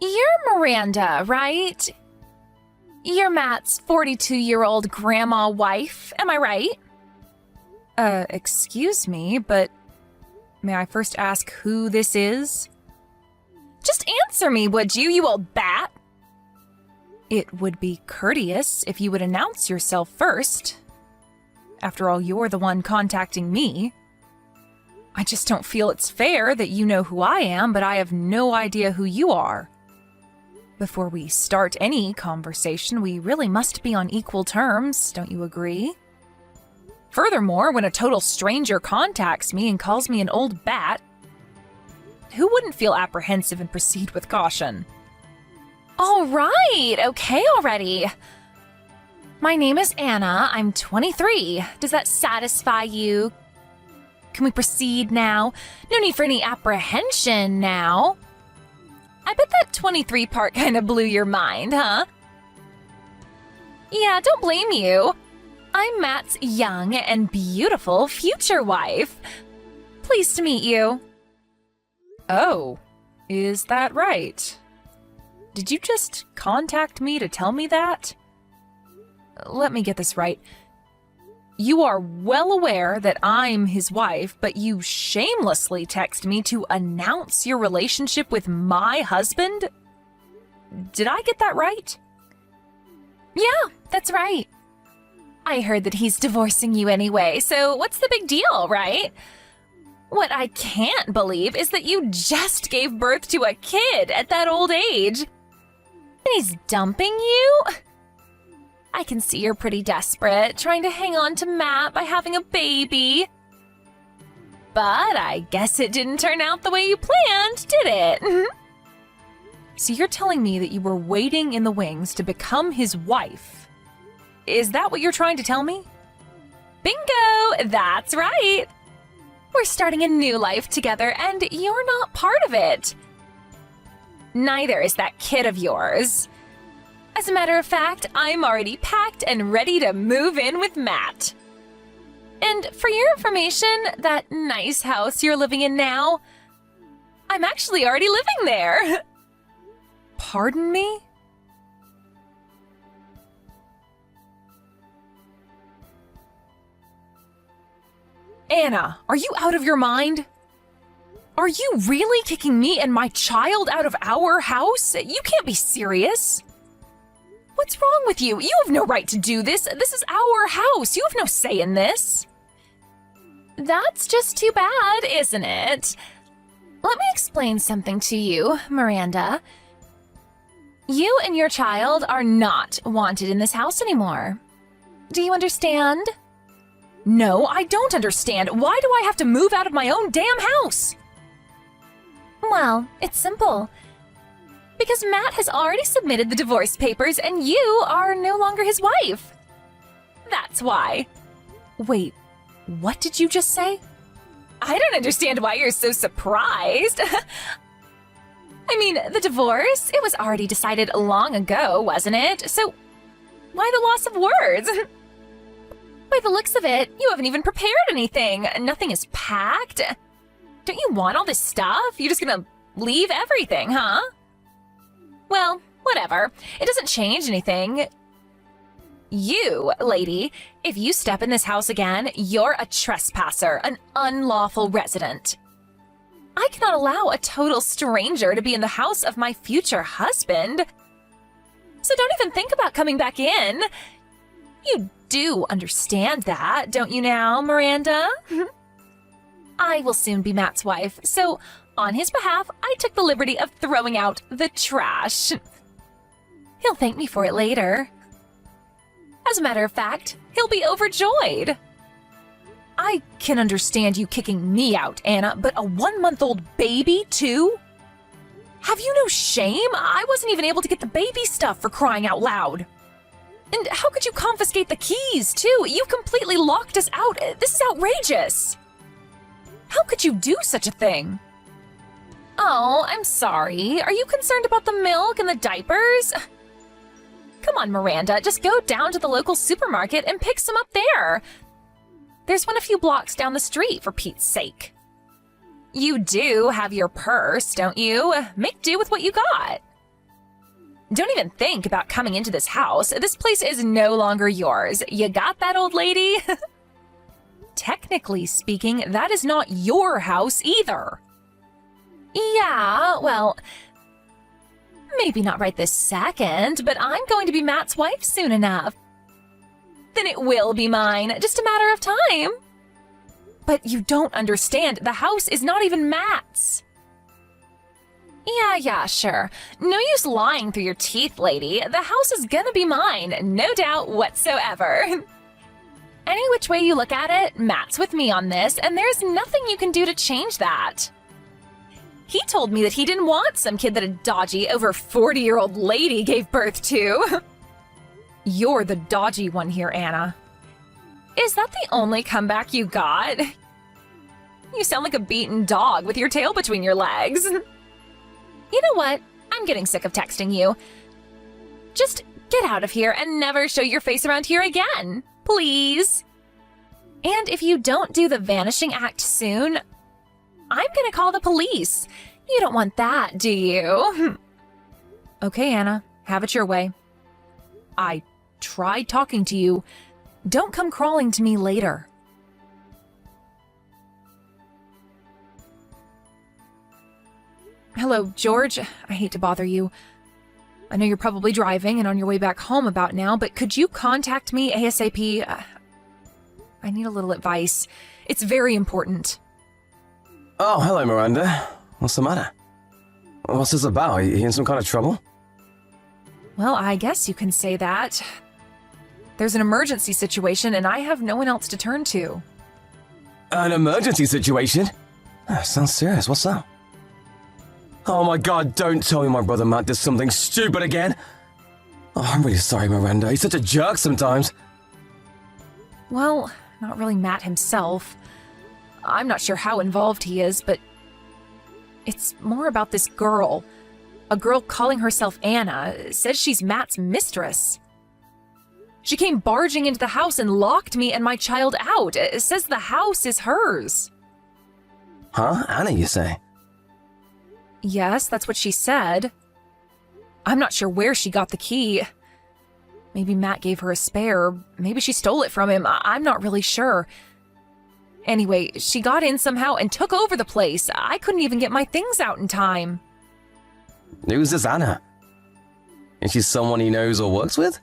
You're Miranda, right? You're Matt's 42-year-old grandma wife, am I right? Excuse me, but may I first ask who this is? Just answer me, would you, you old bat? It would be courteous if you would announce yourself first. After all, you're the one contacting me. I just don't feel it's fair that you know who I am, but I have no idea who you are. Before we start any conversation, we really must be on equal terms, don't you agree? Furthermore, when a total stranger contacts me and calls me an old bat, who wouldn't feel apprehensive and proceed with caution? All right, okay already. My name is Anna, I'm 23. Does that satisfy you? Can we proceed now? No need for any apprehension now. I bet that 23 part kind of blew your mind, huh? Yeah, don't blame you. I'm Matt's young and beautiful future wife. Pleased to meet you. Oh, is that right? Did you just contact me to tell me that? Let me get this right. You are well aware that I'm his wife, but you shamelessly text me to announce your relationship with my husband? Did I get that right? Yeah, that's right. I heard that he's divorcing you anyway, so what's the big deal, right? What I can't believe is that you just gave birth to a kid at that old age. And he's dumping you? I can see you're pretty desperate, trying to hang on to Matt by having a baby. But I guess it didn't turn out the way you planned, did it? So you're telling me that you were waiting in the wings to become his wife? Is that what you're trying to tell me? Bingo! That's right! We're starting a new life together, and you're not part of it. Neither is that kid of yours. As a matter of fact, I'm already packed and ready to move in with Matt. And for your information, that nice house you're living in now, I'm actually already living there. Pardon me? Anna, are you out of your mind? Are you really kicking me and my child out of our house? You can't be serious. What's wrong with you? You have no right to do this. This is our house. You have no say in this. That's just too bad, isn't it? Let me explain something to you, Miranda. You and your child are not wanted in this house anymore. Do you understand? No, I don't understand. Why do I have to move out of my own damn house? Well, it's simple. Because Matt has already submitted the divorce papers and you are no longer his wife. That's why. Wait, what did you just say? I don't understand why you're so surprised. I mean, the divorce, it was already decided long ago, wasn't it? So, why the loss of words? By the looks of it, you haven't even prepared anything. Nothing is packed. Don't you want all this stuff? You're just gonna leave everything, huh? Well, whatever. It doesn't change anything. You, lady, if you step in this house again, you're a trespasser, an unlawful resident. I cannot allow a total stranger to be in the house of my future husband. So don't even think about coming back in. You do understand that, don't you now, Miranda? I will soon be Matt's wife, so on his behalf, I took the liberty of throwing out the trash. He'll thank me for it later. As a matter of fact, he'll be overjoyed. I can understand you kicking me out, Anna, but a 1-month-old baby, too? Have you no shame? I wasn't even able to get the baby stuff, for crying out loud. And how could you confiscate the keys, too? You completely locked us out. This is outrageous. How could you do such a thing? Oh, I'm sorry. Are you concerned about the milk and the diapers? Come on, Miranda, just go down to the local supermarket and pick some up there. There's one a few blocks down the street, for Pete's sake. You do have your purse, don't you? Make do with what you got. Don't even think about coming into this house. This place is no longer yours. You got that, old lady? Technically speaking, that is not your house either. Yeah, well, maybe not right this second, but I'm going to be Matt's wife soon enough. Then it will be mine, just a matter of time. But you don't understand, the house is not even Matt's. Yeah, sure. No use lying through your teeth, lady. The house is gonna be mine, no doubt whatsoever. Any which way you look at it, Matt's with me on this, and there's nothing you can do to change that. He told me that he didn't want some kid that a dodgy, over 40-year-old lady gave birth to. You're the dodgy one here, Anna. Is that the only comeback you got? You sound like a beaten dog with your tail between your legs. You know what? I'm getting sick of texting you. Just get out of here and never show your face around here again, please. And if you don't do the vanishing act soon, I'm gonna call the police. You don't want that, do you? Okay, Anna, have it your way. I tried talking to you. Don't come crawling to me later. Hello, George. I hate to bother you. I know you're probably driving and on your way back home about now, but could you contact me ASAP? I need a little advice. It's very important. Oh, hello, Miranda. What's the matter? What's this about? Are you in some kind of trouble? Well, I guess you can say that. There's an emergency situation and I have no one else to turn to. An emergency situation? Sounds serious. What's up? Oh my god, don't tell me my brother Matt did something stupid again. Oh, I'm really sorry, Miranda. He's such a jerk sometimes. Well, not really Matt himself. I'm not sure how involved he is, but it's more about this girl. A girl calling herself Anna says she's Matt's mistress. She came barging into the house and locked me and my child out. It says the house is hers. Huh? Anna, you say? Yes, that's what she said. I'm not sure where she got the key. Maybe Matt gave her a spare. Maybe she stole it from him. I'm not really sure. Anyway, she got in somehow and took over the place. I couldn't even get my things out in time. Who's this Anna? Is she someone he knows or works with?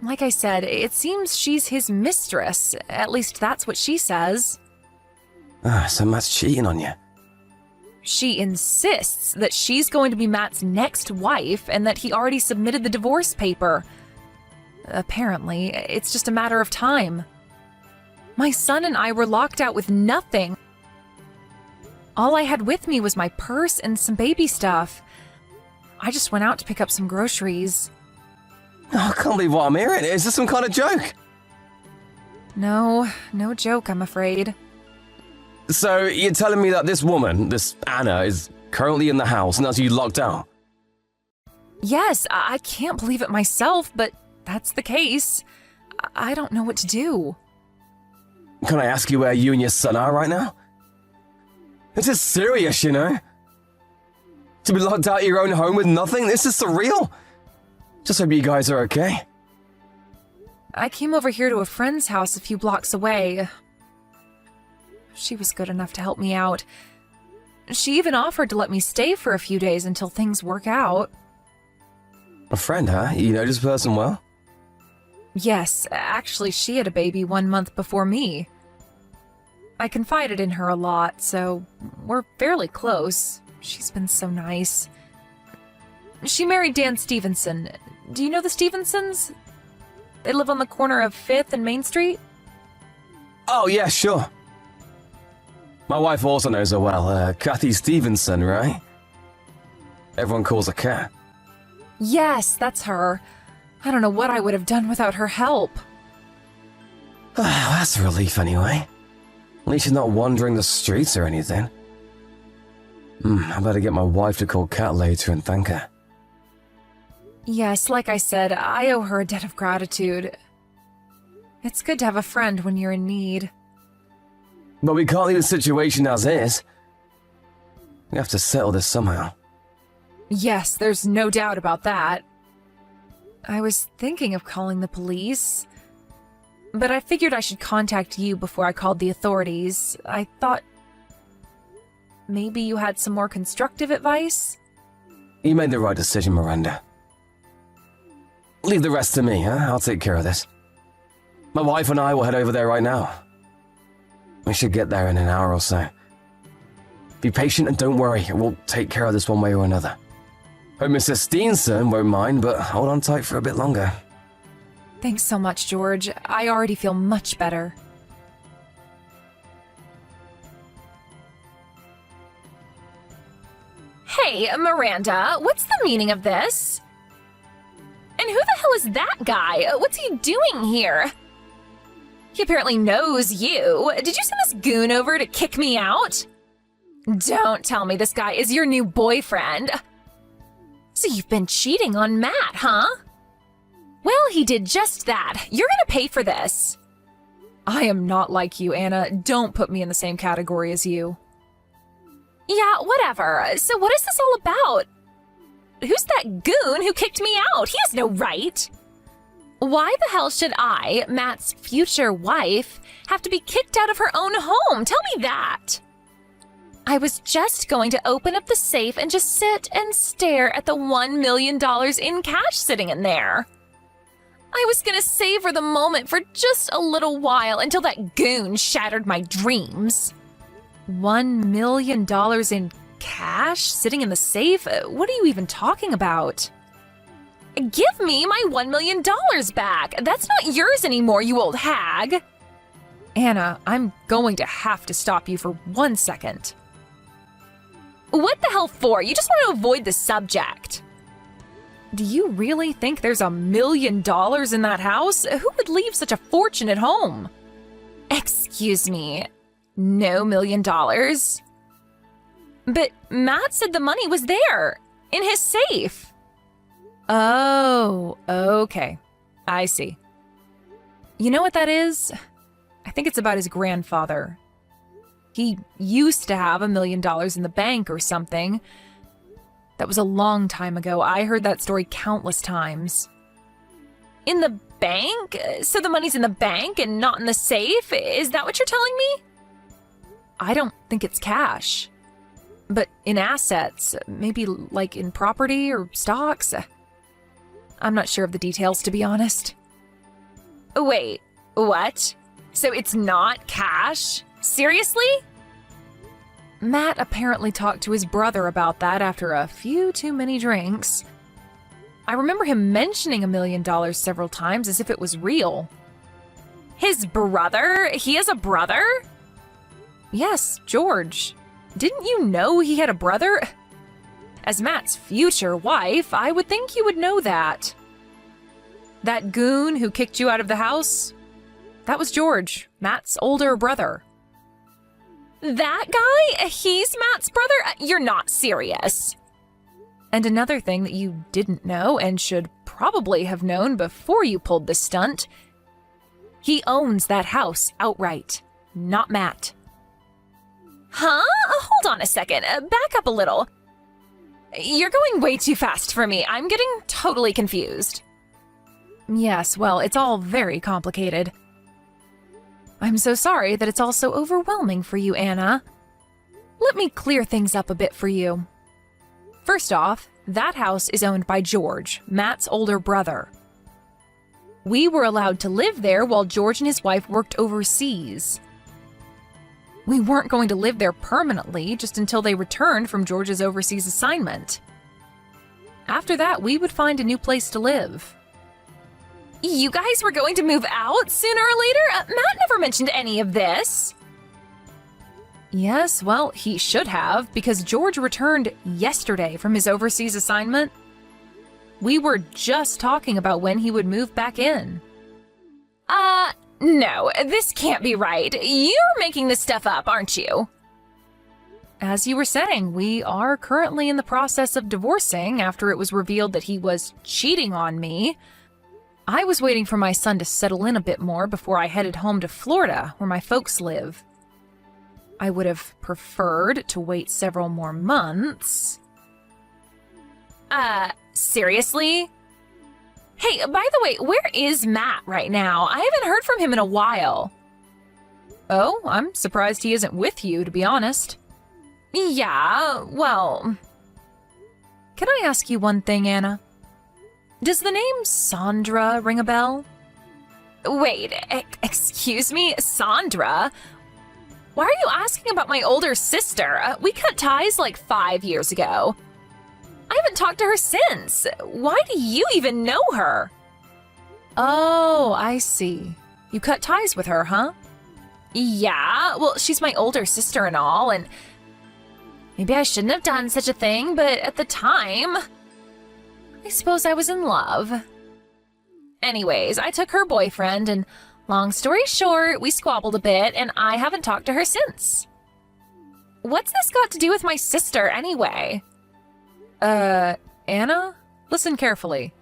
Like I said, it seems she's his mistress. At least that's what she says. So Matt's cheating on you. She insists that she's going to be Matt's next wife and that he already submitted the divorce paper. Apparently, it's just a matter of time. My son and I were locked out with nothing. All I had with me was my purse and some baby stuff. I just went out to pick up some groceries. Oh, I can't believe what I'm hearing. Is this some kind of joke? No joke, I'm afraid. So, you're telling me that this woman, this Anna, is currently in the house and has you locked out? Yes, I can't believe it myself, but that's the case. I don't know what to do. Can I ask you where you and your son are right now? This is serious, you know? To be locked out of your own home with nothing? This is surreal. Just hope you guys are okay. I came over here to a friend's house a few blocks away. She was good enough to help me out. She even offered to let me stay for a few days until things work out. A friend, huh? You know this person well? Yes, actually she had a baby 1 month before me. I confided in her a lot, so we're fairly close. She's been so nice. She married Dan Stevenson. Do you know the Stevensons? They live on the corner of 5th and Main Street? Oh, yeah, sure. My wife also knows her well, Kathy Stevenson, right? Everyone calls her Kat. Yes, that's her. I don't know what I would have done without her help. That's a relief anyway. At least she's not wandering the streets or anything. I better get my wife to call Kat later and thank her. Yes, like I said, I owe her a debt of gratitude. It's good to have a friend when you're in need. But we can't leave the situation as is. We have to settle this somehow. Yes, there's no doubt about that. I was thinking of calling the police, but I figured I should contact you before I called the authorities. I thought maybe you had some more constructive advice? You made the right decision, Miranda. Leave the rest to me, huh? I'll take care of this. My wife and I will head over there right now. We should get there in an hour or so. Be patient and don't worry, we'll take care of this one way or another. Hope Mrs. Steenson won't mind, but hold on tight for a bit longer. Thanks so much, George. I already feel much better. Hey, Miranda, what's the meaning of this? And who the hell is that guy? What's he doing here? He apparently knows you. Did you send this goon over to kick me out? Don't tell me this guy is your new boyfriend. So you've been cheating on Matt, huh? Well, he did just that. You're gonna pay for this. I am not like you, Anna. Don't put me in the same category as you. Yeah, whatever. So what is this all about? Who's that goon who kicked me out? He has no right. Why the hell should I, Matt's future wife, have to be kicked out of her own home? Tell me that. I was just going to open up the safe and just sit and stare at the $1 million in cash sitting in there. I was gonna savor the moment for just a little while until that goon shattered my dreams. $1 million in cash sitting in the safe? What are you even talking about? Give me my $1 million back. That's not yours anymore, you old hag. Anna, I'm going to have to stop you for 1 second. What the hell for? You just want to avoid the subject. Do you really think there's $1 million in that house? Who would leave such a fortune at home? Excuse me. No $1 million. But Matt said the money was there, in his safe. Oh, okay. I see. You know what that is? I think it's about his grandfather. He used to have $1 million in the bank or something. That was a long time ago. I heard that story countless times. In the bank? So the money's in the bank and not in the safe? Is that what you're telling me? I don't think it's cash. But in assets, maybe like in property or stocks. I'm not sure of the details, to be honest. Wait, what? So it's not cash? Seriously? Matt apparently talked to his brother about that after a few too many drinks. I remember him mentioning $1 million several times as if it was real. His brother? He has a brother? Yes, George. Didn't you know he had a brother? As Matt's future wife, I would think you would know that. That goon who kicked you out of the house? That was George, Matt's older brother. That guy? He's Matt's brother? You're not serious. And another thing that you didn't know and should probably have known before you pulled this stunt, he owns that house outright, not Matt. Huh? Hold on a second. Back up a little. You're going way too fast for me. I'm getting totally confused. Yes, well, it's all very complicated. I'm so sorry that it's all so overwhelming for you, Anna. Let me clear things up a bit for you. First off, that house is owned by George, Matt's older brother. We were allowed to live there while George and his wife worked overseas. We weren't going to live there permanently, just until they returned from George's overseas assignment. After that, we would find a new place to live. You guys were going to move out sooner or later? Matt never mentioned any of this. Yes, well, he should have, because George returned yesterday from his overseas assignment. We were just talking about when he would move back in. No, this can't be right. You're making this stuff up, aren't you? As you were saying, we are currently in the process of divorcing after it was revealed that he was cheating on me. I was waiting for my son to settle in a bit more before I headed home to Florida, where my folks live. I would have preferred to wait several more months. Seriously? Hey, by the way, where is Matt right now? I haven't heard from him in a while. Oh, I'm surprised he isn't with you, to be honest. Yeah, well... Can I ask you one thing, Anna? Does the name Sandra ring a bell? Wait, excuse me, Sandra? Why are you asking about my older sister? We cut ties like 5 years ago. I haven't talked to her since. Why do you even know her? Oh, I see. You cut ties with her, huh? Yeah, well, she's my older sister and all, and maybe I shouldn't have done such a thing, but at the time, I suppose I was in love. Anyways, I took her boyfriend, and long story short, we squabbled a bit, and I haven't talked to her since. What's this got to do with my sister, anyway? Anna? Listen carefully.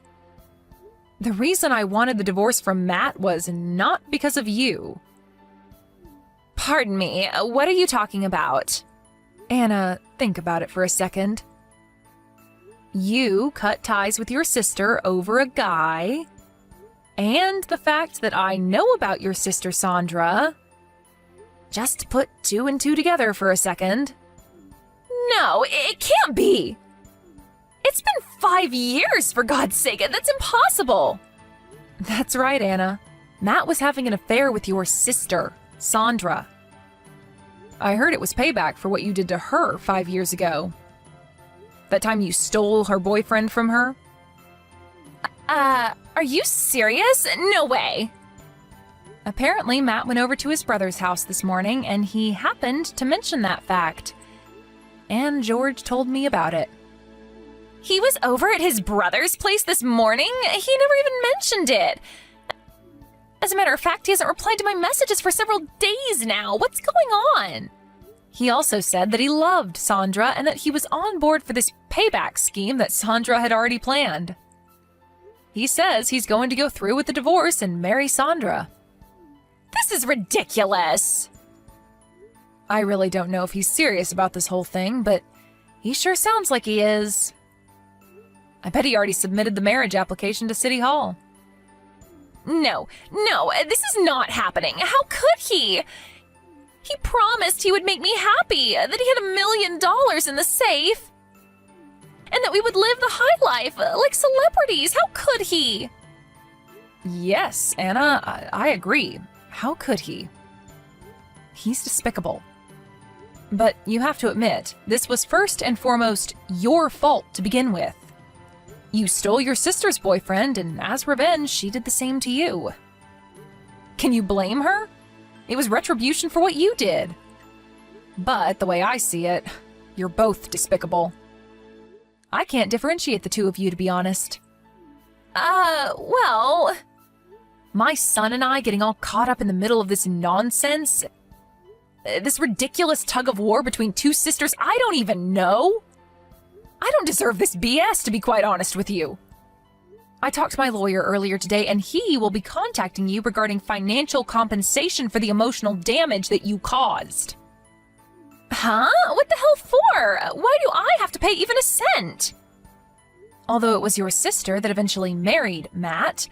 The reason I wanted the divorce from Matt was not because of you. Pardon me, what are you talking about? Anna, think about it for a second. You cut ties with your sister over a guy, and the fact that I know about your sister Sandra. Just put 2 and 2 together for a second. No, it can't be. It's been 5 years, for God's sake. That's impossible. That's right, Anna. Matt was having an affair with your sister, Sandra. I heard it was payback for what you did to her 5 years ago. That time you stole her boyfriend from her? Are you serious? No way. Apparently, Matt went over to his brother's house this morning and he happened to mention that fact. And George told me about it. He was over at his brother's place this morning? He never even mentioned it. As a matter of fact, he hasn't replied to my messages for several days now. What's going on? He also said that he loved Sandra and that he was on board for this payback scheme that Sandra had already planned. He says he's going to go through with the divorce and marry Sandra. This is ridiculous. I really don't know if he's serious about this whole thing, but he sure sounds like he is. I bet he already submitted the marriage application to City Hall. No, this is not happening. How could he? He promised he would make me happy, that he had $1 million in the safe, and that we would live the high life like celebrities. How could he? Yes, Anna, I agree. How could he? He's despicable. But you have to admit, this was first and foremost your fault to begin with. You stole your sister's boyfriend, and as revenge, she did the same to you. Can you blame her? It was retribution for what you did. But the way I see it, you're both despicable. I can't differentiate the two of you, to be honest. Well... My son and I getting all caught up in the middle of this nonsense? This ridiculous tug of war between two sisters I don't even know? I don't deserve this BS, to be quite honest with you. I talked to my lawyer earlier today, and he will be contacting you regarding financial compensation for the emotional damage that you caused. Huh? What the hell for? Why do I have to pay even a cent? Although it was your sister that eventually married Matt,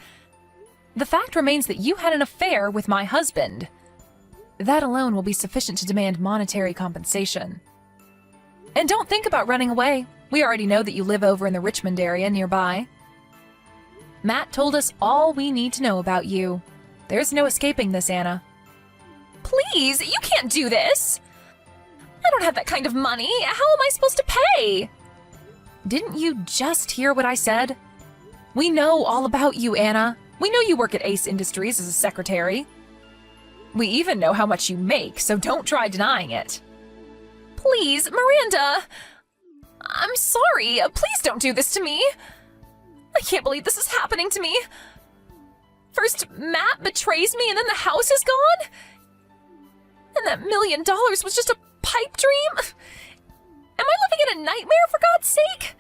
the fact remains that you had an affair with my husband. That alone will be sufficient to demand monetary compensation. And don't think about running away. We already know that you live over in the Richmond area nearby. Matt told us all we need to know about you. There's no escaping this, Anna. Please, you can't do this. I don't have that kind of money. How am I supposed to pay? Didn't you just hear what I said? We know all about you, Anna. We know you work at Ace Industries as a secretary. We even know how much you make, so don't try denying it. Please, Miranda. I'm sorry. Please don't do this to me. I can't believe this is happening to me. First, Matt betrays me, and then the house is gone? And that $1 million was just a pipe dream? Am I living in a nightmare, for God's sake?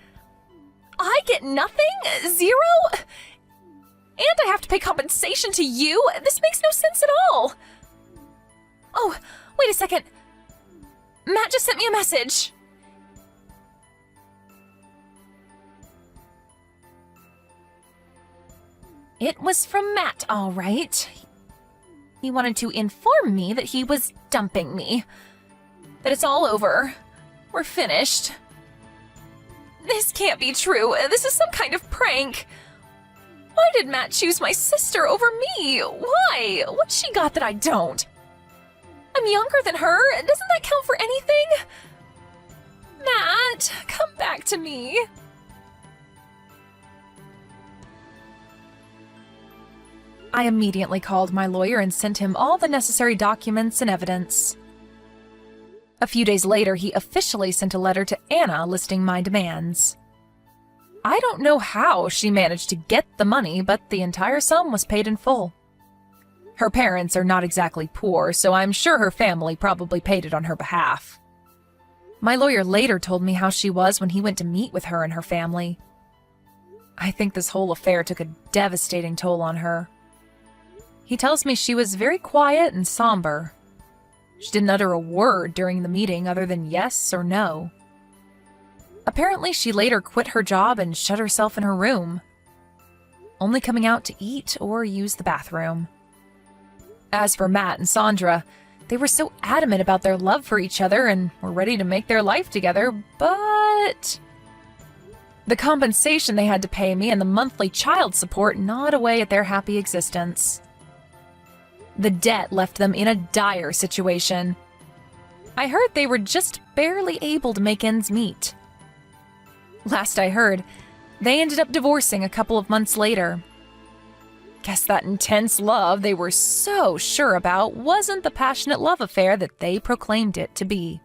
I get nothing? Zero? And I have to pay compensation to you? This makes no sense at all. Oh, wait a second. Matt just sent me a message. It was from Matt, all right. He wanted to inform me that he was dumping me. That it's all over. We're finished. This can't be true. This is some kind of prank. Why did Matt choose my sister over me? Why? What's she got that I don't? I'm younger than her. Doesn't that count for anything? Matt, come back to me. I immediately called my lawyer and sent him all the necessary documents and evidence. A few days later, he officially sent a letter to Anna listing my demands. I don't know how she managed to get the money, but the entire sum was paid in full. Her parents are not exactly poor, so I'm sure her family probably paid it on her behalf. My lawyer later told me how she was when he went to meet with her and her family. I think this whole affair took a devastating toll on her. He tells me she was very quiet and somber. She didn't utter a word during the meeting other than yes or no. Apparently, she later quit her job and shut herself in her room, only coming out to eat or use the bathroom. As for Matt and Sandra, they were so adamant about their love for each other and were ready to make their life together, but the compensation they had to pay me and the monthly child support gnawed away at their happy existence. The debt left them in a dire situation. I heard they were just barely able to make ends meet. Last I heard, they ended up divorcing a couple of months later. Guess that intense love they were so sure about wasn't the passionate love affair that they proclaimed it to be.